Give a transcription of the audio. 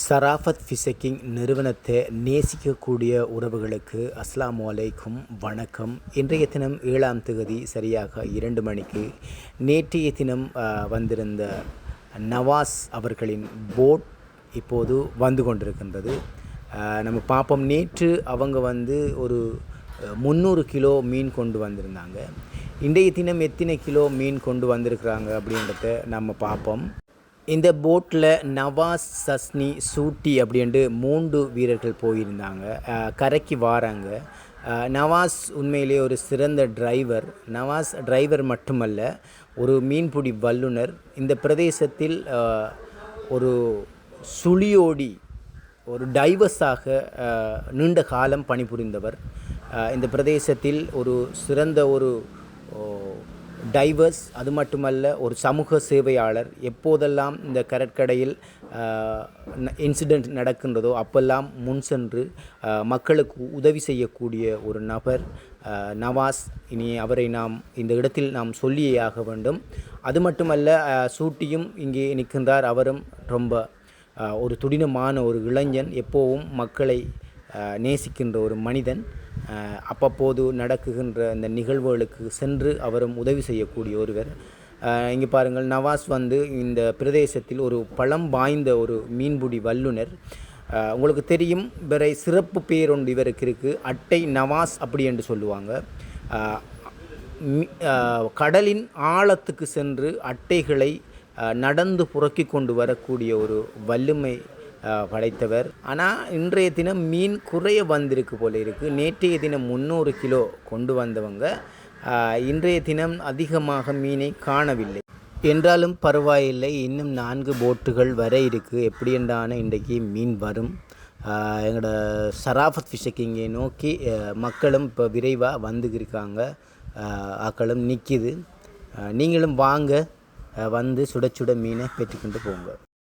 Sharafat phishing நிறுவனத்தை நேசிக்கக்கூடிய உறவுகளுக்கு அஸ்ஸலாமு அலைக்கும் வணக்கம். இன்றைய தினம் 7ஆம் தேதி சரியாக 2 மணிக்கு நேற்றைய தினம் வந்திருந்த நவாஸ் அவர்களின் போட் இப்போது வந்து கொண்டிருக்கின்றது. நம்ம பார்ப்போம். நேற்று அவங்க ஒரு 300 கிலோ மீன் கொண்டு வந்திருந்தாங்க. இன்றைய தினம் எத்தனை கிலோ மீன் கொண்டு வந்திருக்கிறாங்க அப்படின்றத நம்ம பார்ப்போம். இந்த போட்டில் நவாஸ், சஸ்னி, சூட்டி அப்படின்ட்டு 3 வீரர்கள் போயிருந்தாங்க. கரைக்கு வாராங்க. நவாஸ் உண்மையிலே ஒரு சிறந்த டிரைவர். நவாஸ் டிரைவர் மட்டுமல்ல, ஒரு மீன்பிடி வல்லுனர். இந்த பிரதேசத்தில் ஒரு சுழியோடி ஒரு டைவர்ஸாக நீண்ட காலம் பணிபுரிந்தவர். இந்த பிரதேசத்தில் ஒரு சிறந்த ஒரு டைவர்ஸ், அது மட்டுமல்ல ஒரு சமூக சேவையாளர். எப்போதெல்லாம் இந்த கடற்கரையில் இன்சிடெண்ட் நடக்கின்றதோ அப்பெல்லாம் முன் சென்று மக்களுக்கு உதவி செய்யக்கூடிய ஒரு நபர் நவாஸ். இனி அவரை நாம் இந்த இடத்தில் நாம் சொல்லியே ஆக வேண்டும். அது மட்டுமல்ல, சூட்டியும் இங்கே நிற்கின்றார். அவரும் ரொம்ப ஒரு துடினமான ஒரு இளைஞன், எப்போவும் மக்களை நேசிக்கின்ற ஒரு மனிதன். அப்பப்போது நடக்குகின்ற இந்த நிகழ்வுகளுக்கு சென்று அவரும் உதவி செய்யக்கூடிய ஒருவர். இங்கே பாருங்கள், நவாஸ் இந்த பிரதேசத்தில் ஒரு பழம் வாய்ந்த ஒரு மீன்பிடி வல்லுனர். உங்களுக்கு தெரியும், வேற சிறப்பு பேர் ஒன்று இவருக்கு இருக்குது. அட்டை நவாஸ் அப்படி என்று சொல்லுவாங்க. கடலின் ஆழத்துக்கு சென்று அட்டைகளை நடந்து புறக்கி கொண்டு வரக்கூடிய ஒரு வல்லுமை படைத்தவர். ஆனால் இன்றைய தினம் மீன் குறைய வந்திருக்கு போல இருக்குது. நேற்றைய தினம் 300 கிலோ கொண்டு வந்தவங்க இன்றைய தினம் அதிகமாக மீனை காணவில்லை. என்றாலும் பரவாயில்லை, இன்னும் 4 போட்டுகள் வர இருக்குது. எப்படி என்றான இன்றைக்கு மீன் வரும். எங்களோட சராஃபத் ஃபிஷிங்கை நோக்கி மக்களும் இப்போ விரைவாக வந்துருக்காங்க. ஆக்களும் நிற்கிது. நீங்களும் வாங்க, வந்து சுட சுட மீனை பெற்றுக்கொண்டு போங்க.